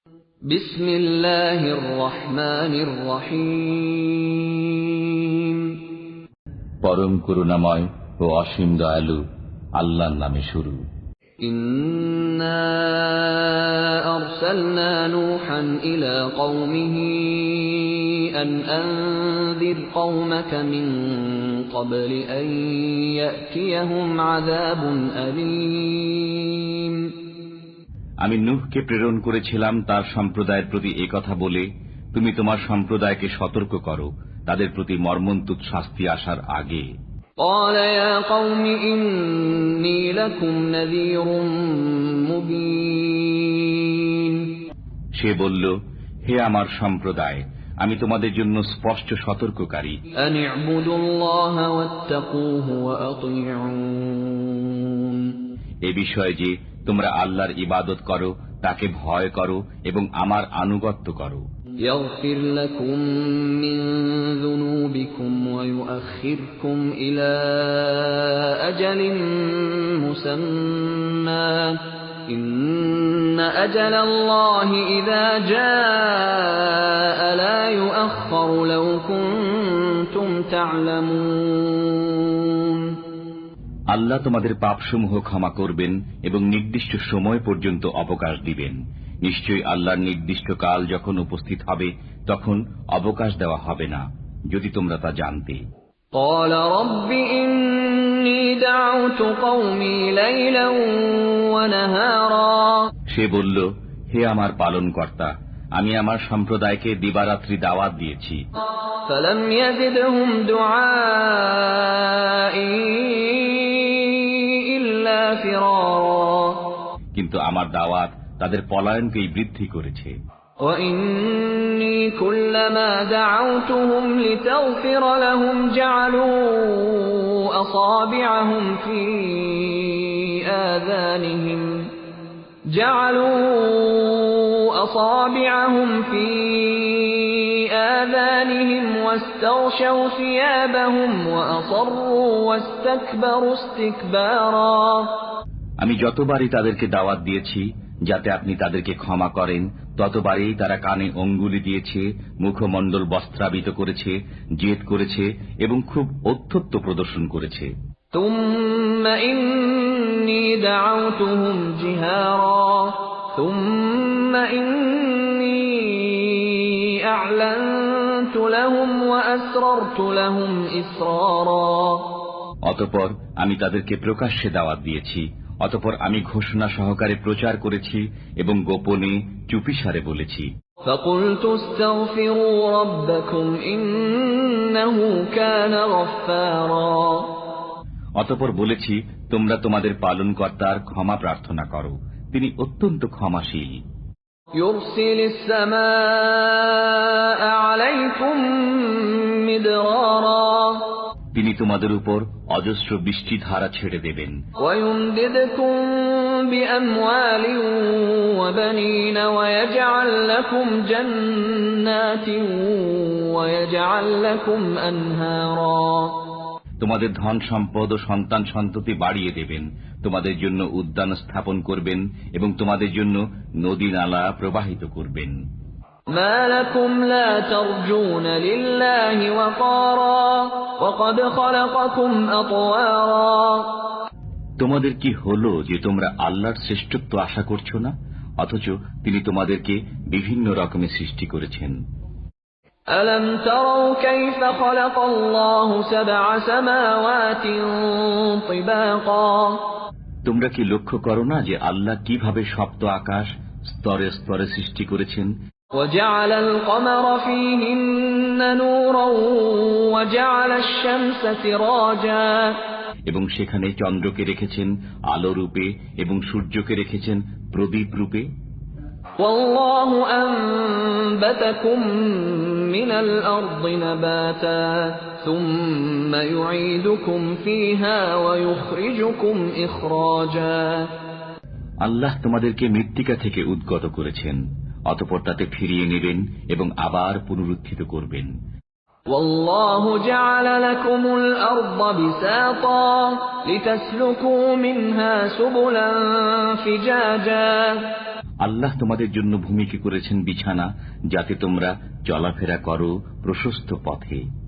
বিসমিল্লাহির রহমানির রহিম। পরম করুণাময় ও অসীম দয়ালু আল্লাহর নামে শুরু। ইন্না আরসালনা নূহান ইলা কওমিহি আন আনযির কওমাকা মিন ক্বাবলি আন ইয়াতিয়াহুম আযাবুন আলীম। আমি নূহকে প্রেরণ করেছিলাম তার সম্প্রদায়ের প্রতি একথা বলে, তুমি তোমার সম্প্রদায়কে সতর্ক করো তাদের প্রতি মর্মন্তুদ শাস্তি আসার আগে। قال يا قوم إني لكم نذير مبين। সে বলল, হে আমার সম্প্রদায়, আমি তোমাদের জন্য স্পষ্ট সতর্ককারী। أن اعبدوا الله واتقوه وأطيعون। এ বিষয়ে যে তোমরা আল্লাহর ইবাদত করো, তাকে ভয় করো এবং আমার আনুগত্য করো। يغفر لكم من ذنوبكم ويؤخركم إلى أجل مسمى إن أجل الله إذا جاء لا يؤخر لو كنتم تعلمون। আল্লাহ তোমাদের পাপসমূহ ক্ষমা করবেন এবং নির্দিষ্ট সময় পর্যন্ত অবকাশ দিবেন। নিশ্চয়ই আল্লাহর নির্দিষ্ট কাল যখন উপস্থিত হবে তখন অবকাশ দেওয়া হবে না, যদি তোমরা তা জানতে। قال رب إني دعوت قومي ليلا ونهارا। সে বলল, হে আমার পালনকর্তা, আমি আমার সম্প্রদায়কে দিবারাত্রি দাওয়াত দিয়েছি। فلم يزدهم دعائي إلا فرارا। কিন্তু আমার দাওয়াত তাদের পলায়নকেই বৃদ্ধি করেছে। وإني كلما دعوتهم لتغفر لهم جعلوا أصابعهم في آذانهم واستغشوا ثيابهم وأصروا واستكبروا استكبارا। আমি যতবারই তাদেরকে দাওয়াত দিয়েছি যাতে আপনি তাদেরকে ক্ষমা করেন, ততবারই তারা কানে অঙ্গুলি দিয়েছে, মুখমণ্ডল বস্ত্রাবৃত করেছে, জেদ করেছে এবং খুব ঔদ্ধত্য প্রদর্শন করেছে। ثم إني دعوتهم جهارا ثم إني أعلنت لهم وأسررت لهم إسرارا। অতঃপর আমি তাদেরকে প্রকাশ্যে দাওয়াত দিয়েছি, অতঃপর আমি ঘোষণা সহকারে প্রচার করেছি এবং গোপনে চুপিসারে বলেছি। فقلت استغفروا ربكم إنه كان غفارا। অতঃপর বলেছি, তোমরা তোমাদের পালনকর্তার ক্ষমা প্রার্থনা করো, তিনি অত্যন্ত ক্ষমাশীল। يرسل السماء عليكم مدرارا। তিনি তোমাদের উপর অজস্র বৃষ্টিধারা ছেড়ে দেবেন। ويمددكم بأموال وبنين ويجعل لكم جنات ويجعل لكم أنهارا। তোমাদের ধন সম্পদ ও সন্তান সন্ততি বাড়িয়ে দেবেন, তোমাদের জন্য উদ্যান স্থাপন করবেন এবং তোমাদের জন্য নদী নালা প্রবাহিত করবেন। ما لكم لا ترجون لله وقارا وقد خلقكم أطوارا। তোমাদের কি হলো যে তোমরা আল্লাহর শ্রেষ্ঠত্ব আশা করছো না, অথচ তিনি তোমাদেরকে বিভিন্ন রকমে সৃষ্টি করেছেন। ألم تروا كيف خلق الله سبع سماوات طباقا। তোমরা কি লক্ষ্য করো না যে আল্লাহ কিভাবে সপ্ত আকাশ স্তরে স্তরে সৃষ্টি করেছেন। وجعل القمر فيهن نورا وجعل الشمس سراجا। এবং সেখানে চন্দ্রকে রেখেছেন আলো রূপে এবং সূর্যকে রেখেছেন প্রদীপ রূপে। والله أنبتكم من الأرض نباتا ثم يعيدكم فيها ويخرجكم إخراجا। আল্লাহ তোমাদেরকে মৃত্তিকা থেকে উদ্গত করেছেন, অতঃপর তাতে ফিরিয়ে নেবেন এবং আবার পুনরুত্থিত করবেন। والله جعل لكم الأرض بساطا لتسلكوا منها سبلا فجاجا। আল্লাহ তোমাদের জন্য ভূমিকে করেছেন বিছানা, যাতে তোমরা চলাফেরা করো প্রশস্ত পথে।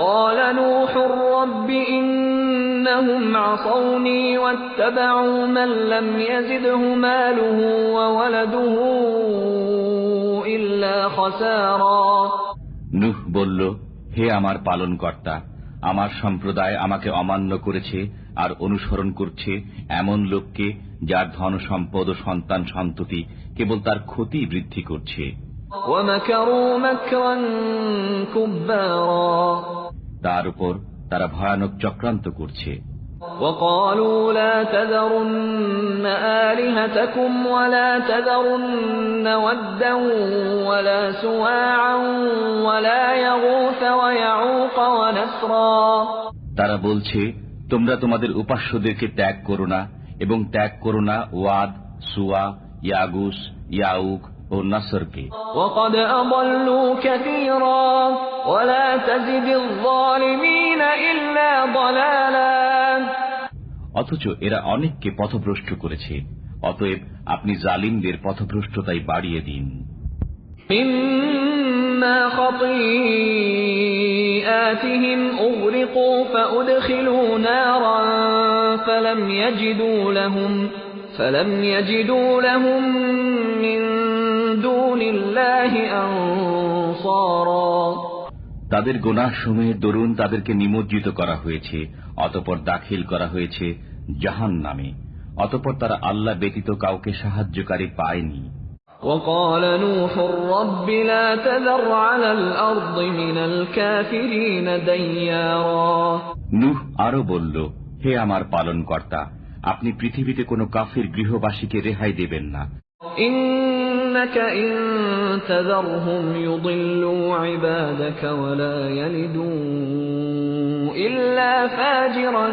قال نوح رب إنهم عصوني واتبعوا من لم يزده ماله وولده إلا خسارا। নূহ বলল, হে আমার পালনকর্তা, আমার সম্প্রদায় আমাকে অমান্য করেছে আর অনুসরণ করছে এমন লোককে যার ধন সম্পদ ও সন্তান সন্ততি কেবল তার ক্ষতি বৃদ্ধি করছে। ومكروا مكرا كبارا। তার উপর তারা ভয়ানক চক্রান্ত করছে। وقالوا لا تذرن آلهتكم ولا تذرن ودا ولا سواعا ولا يغوث ويعوق ونسرا। তারা বলছে, তোমরা তোমাদের উপাস্যদেরকে ত্যাগ করো না এবং ত্যাগ করো না ওয়াদ, সুয়া, ইয়াগুস, ইয়াউক ও নাসরকে। وقد أضلوا كثيرا ولا تزد الظالمين إلا ضلالا। অথচ এরা অনেককে পথভ্রষ্ট করেছে, অতএব আপনি জালিমদের পথভ্রষ্টতাই বাড়িয়ে দিন। مما خطيئاتهم أغرقوا فأدخلوا نارا فلم يجدوا لهم من دون الله أنصارا। তাদের গুনাহসমূহের দরুন তাদেরকে নিমজ্জিত করা হয়েছে, অতঃপর দাখিল করা হয়েছে জাহান্নামে, অতঃপর তারা আল্লাহ ব্যতীত কাউকে সাহায্যকারী পায়নি। وقال نوح رب لا تذر على الأرض من الكافرين ديارا। নূহ আরো বলল, হে আমার পালনকর্তা, আপনি পৃথিবীতে কোনো কাফির গৃহবাসীকে রেহাই দেবেন না। إنك إن تذرهم يضلوا عبادك ولا يلدوا إلا فاجرا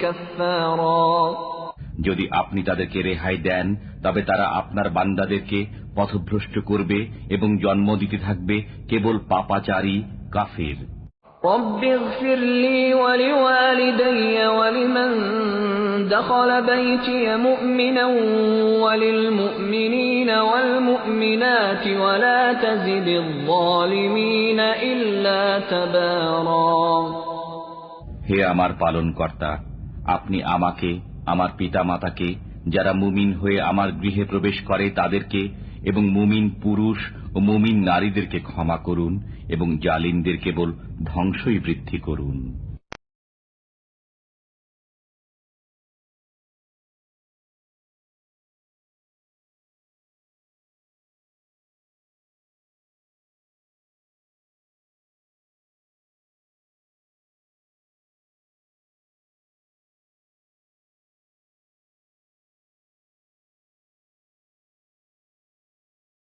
كفارا। যদি আপনি তাদেরকে রেহাই দেন, তবে তারা আপনার বান্দাদেরকে পথভ্রষ্ট করবে এবং জন্ম দিতে থাকবে কেবল পাপাচারী কাফির। رب اغفر لي ولوالدي ولمن دخل بيتي مؤمنا وللمؤمنين والمؤمنات ولا تزد الظالمين إلا تبارا। হে আমার পালনকর্তা, আপনি আমাকে, আমার পিতামাতাকে, যারা মুমিন হয়ে আমার গৃহে প্রবেশ করে তাদেরকে এবং মুমিন পুরুষ ও মুমিন নারীদেরকে ক্ষমা করুন এবং জালিমদের কেবল ধ্বংসই বৃদ্ধি করুন।